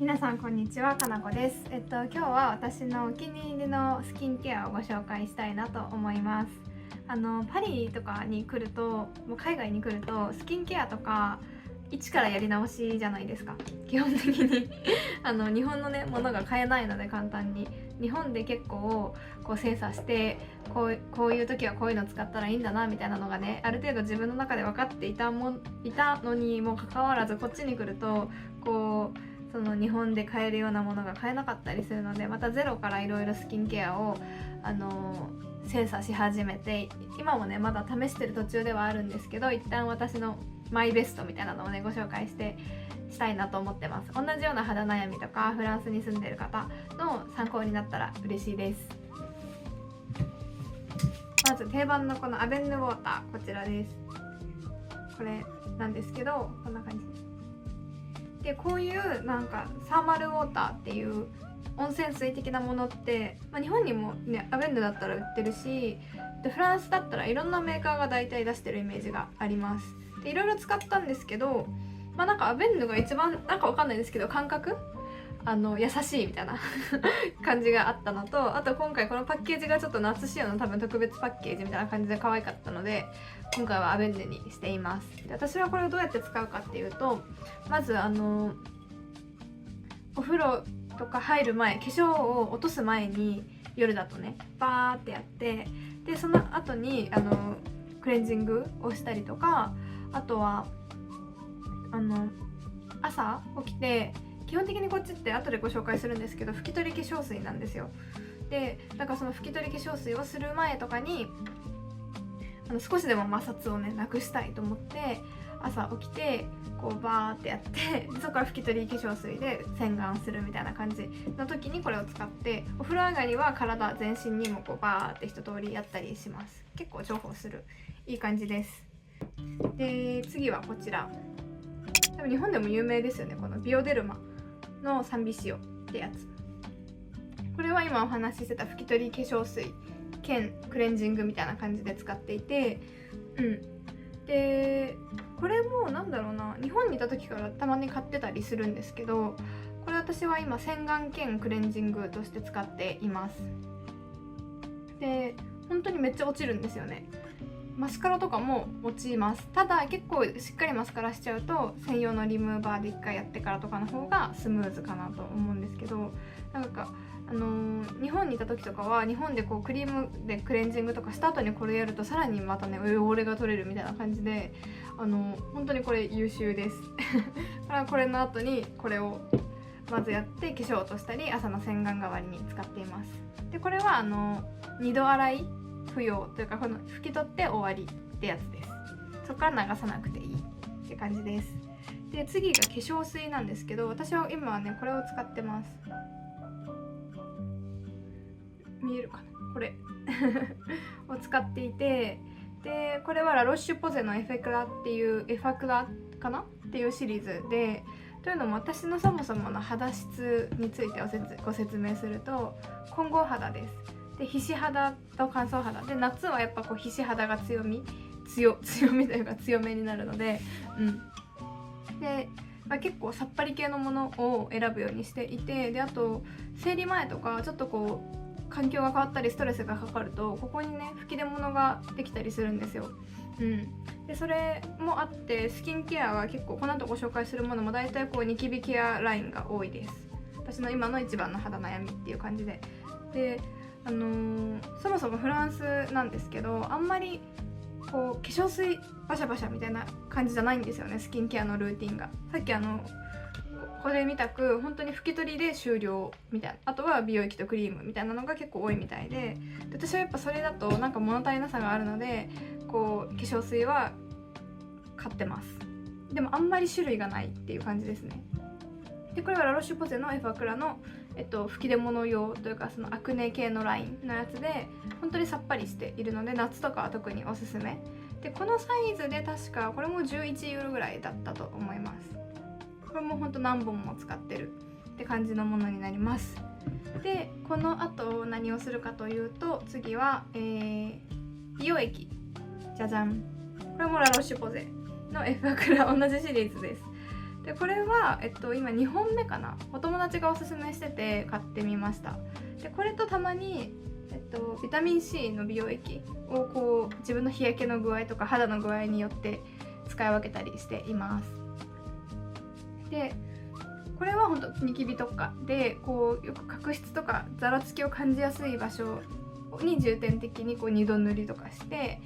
皆さんこんにちは、かなこです。今日は私のお気に入りのスキンケアをご紹介したいなと思います。パリとかに来ると、もう海外に来るとスキンケアとか一からやり直しじゃないですか。基本的に日本のねものが買えないので、簡単に日本で結構こう精査してこういう時はこういうの使ったらいいんだなみたいなのがね、ある程度自分の中で分かっていたのにもかかわらず、こっちに来るとこうその日本で買えるようなものが買えなかったりするので、またゼロからいろいろスキンケアを精査し始めて、今もねまだ試してる途中ではあるんですけど、一旦私のマイベストみたいなのをねご紹介したいなと思ってます。同じような肌悩みとかフランスに住んでる方の参考になったら嬉しいです。まず定番のこのアベンヌウォーター、こちらです。これなんですけど、こんな感じで、こういうなんかサーマルウォーターっていう温泉水的なものって、日本にもねアベンヌだったら売ってるし、でフランスだったらいろんなメーカーが大体出してるイメージがあります。でいろいろ使ったんですけど、なんかアベンヌが一番なんかわかんないですけど、感覚優しいみたいな感じがあったのと、あと今回このパッケージがちょっと夏仕様の多分特別パッケージみたいな感じで可愛かったので、今回はアベンヌにしています。で私はこれをどうやって使うかっていうと、まずお風呂とか入る前、化粧を落とす前に夜だとねバーってやって、でその後にクレンジングをしたりとか、あとは朝起きて、基本的にこっちって後でご紹介するんですけど、拭き取り化粧水なんですよ。でなんかその拭き取り化粧水をする前とかに少しでも摩擦をねなくしたいと思って、朝起きてこうバーってやって、そこから拭き取り化粧水で洗顔するみたいな感じの時にこれを使って、お風呂上がりは体全身にもこうバーって一通りやったりします。結構重宝するいい感じです。で次はこちら、多分日本でも有名ですよね、このビオデルマのサンビシオってやつ。これは今お話ししてた拭き取り化粧水兼クレンジングみたいな感じで使っていて、でこれもなんだろうな、日本にいた時からたまに買ってたりするんですけど、これ私は今洗顔兼クレンジングとして使っています。で本当にめっちゃ落ちるんですよね。マスカラとかも落ちます。ただ結構しっかりマスカラしちゃうと、専用のリムーバーで1回やってからとかの方がスムーズかなと思うんですけど、なんか日本にいた時とかは日本でこうクリームでクレンジングとかした後にこれやるとさらにまたね汚れが取れるみたいな感じで、本当にこれ優秀ですだからこれの後にこれをまずやって化粧落としたり、朝の洗顔代わりに使っています。でこれは2度洗い不要というか、この拭き取って終わりってやつです。そこから流さなくていいって感じです。で次が化粧水なんですけど、私は今はねこれを使ってます。見えるかな、これを使っていて、でこれはラロッシュポゼのエファクラかなっていうシリーズで、というのも私のそもそもの肌質についてご説明すると、混合肌です。で皮脂肌と乾燥肌で、夏はやっぱこう皮脂肌が強みというか強めになるので、で、結構さっぱり系のものを選ぶようにしていて、であと生理前とかちょっとこう環境が変わったりストレスがかかると、ここにね吹き出物ができたりするんですよ。でそれもあって、スキンケアは結構この後ご紹介するものも大体こうニキビケアラインが多いです。私の今の一番の肌悩みっていう感じで。でそもそもフランスなんですけど、あんまりこう化粧水バシャバシャみたいな感じじゃないんですよね、スキンケアのルーティンが。さっきこれ見たく本当に拭き取りで終了みたいな、あとは美容液とクリームみたいなのが結構多いみたいで、私はやっぱそれだとなんか物足りなさがあるので、こう化粧水は買ってます。でもあんまり種類がないっていう感じですね。でこれはラロッシュポゼのエファクラの、吹き出物用というか、そのアクネ系のラインのやつで、本当にさっぱりしているので夏とかは特におすすめで、このサイズで確かこれも11ユーロぐらいだったと思います。これも本当何本も使ってるって感じのものになります。でこの後何をするかというと、次は、美容液、じゃじゃん、これもラロッシュポゼのエファクラ同じシリーズです。でこれは、今2本目かな、お友達がおすすめしてて買ってみました。でこれとたまに、ビタミン C の美容液をこう自分の日焼けの具合とか肌の具合によって使い分けたりしています。でこれは本当ニキビとかでこうよく角質とかざらつきを感じやすい場所に重点的にこう2度塗りとかして、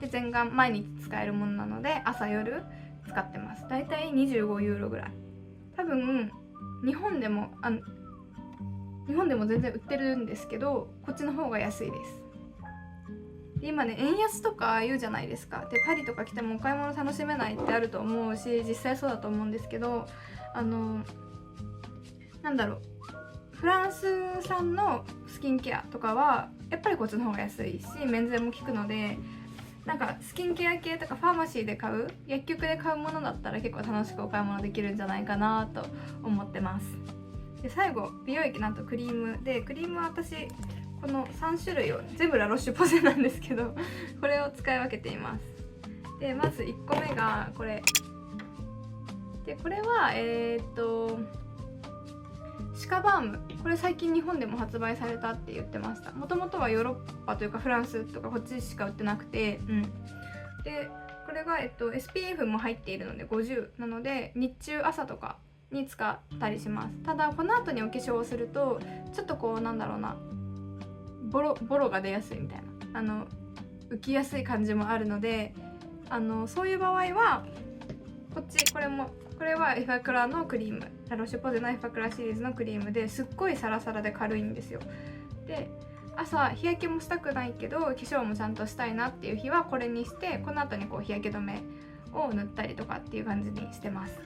で全顔毎日使えるものなので朝夜使ってます。だいたい25ユーロぐらい。多分日本でも全然売ってるんですけど、こっちの方が安いです。で今ね、円安とか言うじゃないですか。でパリとか来てもお買い物楽しめないってあると思うし、実際そうだと思うんですけど、なんだろう、フランス産のスキンケアとかはやっぱりこっちの方が安いし、免税も効くので、なんかスキンケア系とかファーマシーで買う、薬局で買うものだったら結構楽しくお買い物できるんじゃないかなと思ってます。で最後美容液、なんとクリームで、クリームは私この3種類を全部ラロッシュポセなんですけどこれを使い分けています。でまず1個目がこれで、これはシカバーム。これ最近日本でも発売されたって言ってました。もともとはヨーロッパというかフランスとかこっちしか売ってなくて、でこれが、SPF も入っているので50なので、日中朝とかに使ったりします。ただこの後にお化粧をするとちょっとこうなんだろうな、ボロが出やすいみたいな、浮きやすい感じもあるので、そういう場合はこっち、これはエファクラのクリーム、ラロッシュポゼのエファクラシリーズのクリームですっごいサラサラで軽いんですよ。で朝日焼けもしたくないけど化粧もちゃんとしたいなっていう日はこれにして、この後にこう日焼け止めを塗ったりとかっていう感じにしてます。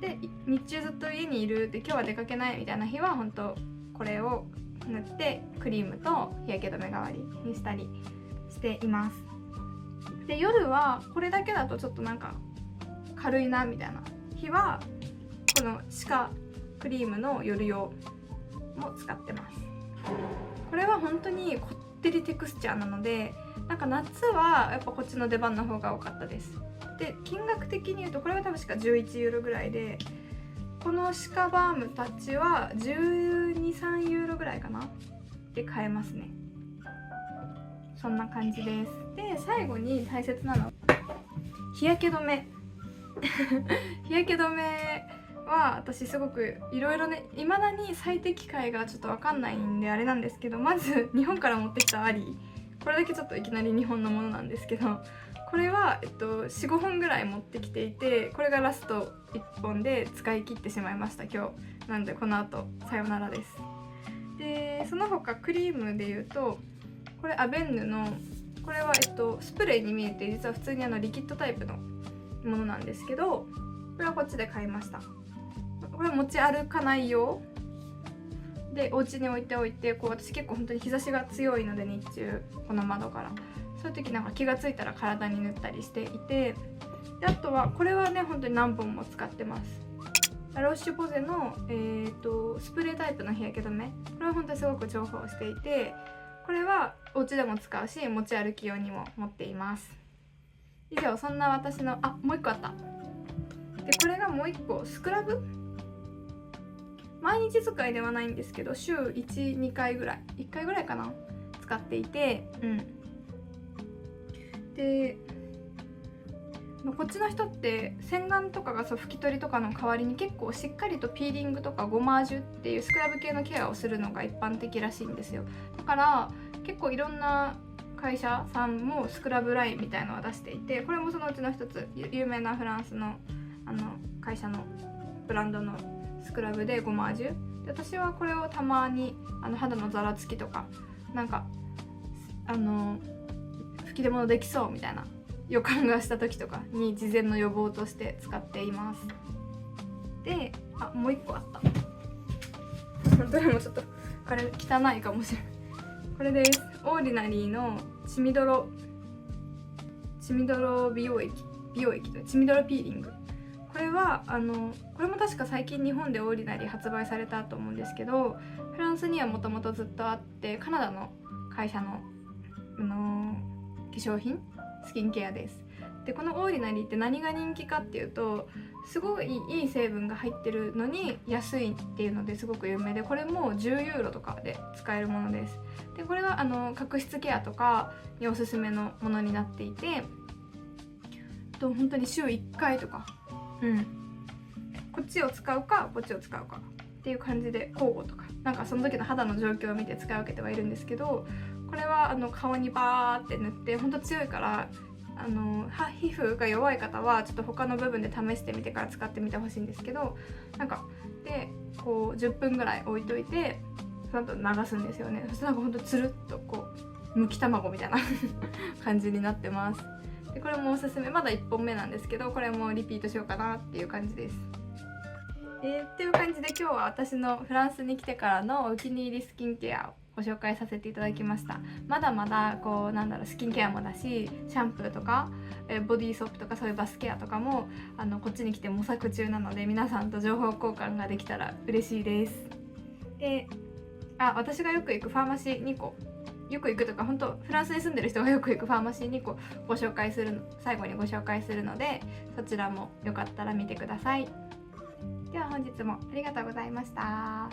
で日中ずっと家にいるで今日は出かけないみたいな日は本当これを塗ってクリームと日焼け止め代わりにしたりしています。で夜はこれだけだとちょっとなんか軽いなみたいな日はこのシカクリームの夜用も使ってます。これは本当にこってりテクスチャーなので、なんか夏はやっぱこっちの出番の方が多かったです。で金額的に言うとこれは確か11ユーロぐらいで、このシカバームたちは12、3ユーロぐらいかなで買えますね。そんな感じです。で最後に大切なのは日焼け止め日焼け止めは私すごくいろいろね、未だに最適解がちょっと分かんないんであれなんですけど、まず日本から持ってきたアリー、これだけちょっといきなり日本のものなんですけど、これは、4、5本ぐらい持ってきていて、これがラスト1本で使い切ってしまいました今日。なんでこの後さよならです。でその他クリームでいうと、これアベンヌのこれは、スプレーに見えて実は普通にリキッドタイプのものなんですけど、これはこっちで買いました。これ持ち歩かない用でお家に置いておいて、こう私結構本当に日差しが強いので日中この窓からそういう時なんか気がついたら体に塗ったりしていて、であとはこれはね本当に何本も使ってます。ラロッシュポゼの、スプレータイプの日焼け止め、これは本当にすごく重宝していて、これはお家でも使うし持ち歩き用にも持っています。以上、そんな私のもう一個あった。でこれがもう一個スクラブ、毎日使いではないんですけど週 1,2 回ぐらい、1回ぐらいかな使っていて、でこっちの人って洗顔とかが拭き取りとかの代わりに結構しっかりとピーリングとかゴマージュっていうスクラブ系のケアをするのが一般的らしいんですよ。だから結構いろんな会社さんもスクラブラインみたいのを出していて、これもそのうちの一つ、有名なフランスの会社のブランドのスクラブでゴマージュで、私はこれをたまに肌のざらつきとかなんか吹き出物できそうみたいな予感がした時とかに事前の予防として使っています。でもう一個あった。どれもちょっとこれ汚いかもしれない。これです。オーディナリーの血みどろ美容液と血みどろピーリング。これはこれも確か最近日本でオーディナリー発売されたと思うんですけど、フランスにはもともとずっとあって、カナダの会社の、化粧品スキンケアです。でこのオーディナリーって何が人気かっていうと、すごいいい成分が入ってるのに安いっていうのですごく有名で、これも10ユーロとかで使えるものです。でこれは角質ケアとかにおすすめのものになっていて、本当に週1回とか、こっちを使うかこっちを使うかっていう感じで交互とか、なんかその時の肌の状況を見て使い分けてはいるんですけど、これは顔にバーって塗ってほんと強いから、皮膚が弱い方はちょっと他の部分で試してみてから使ってみてほしいんですけど、なんかでこう10分ぐらい置いといてその後流すんですよね。そしたらなんかほんとつるっとこうむき卵みたいな感じになってます。でこれもおすすめ、まだ1本目なんですけど、これもリピートしようかなっていう感じです。っていう感じで今日は私のフランスに来てからのお気に入りスキンケアをご紹介させていただきました。まだまだこうスキンケアもだし、シャンプーとかボディーソープとかそういうバスケアとかもこっちに来て模索中なので、皆さんと情報交換ができたら嬉しいです。で私がよく行くファーマシー2個、よく行くとか本当フランスに住んでる人がよく行くファーマシー2個最後にご紹介するので、そちらもよかったら見てください。では本日もありがとうございました。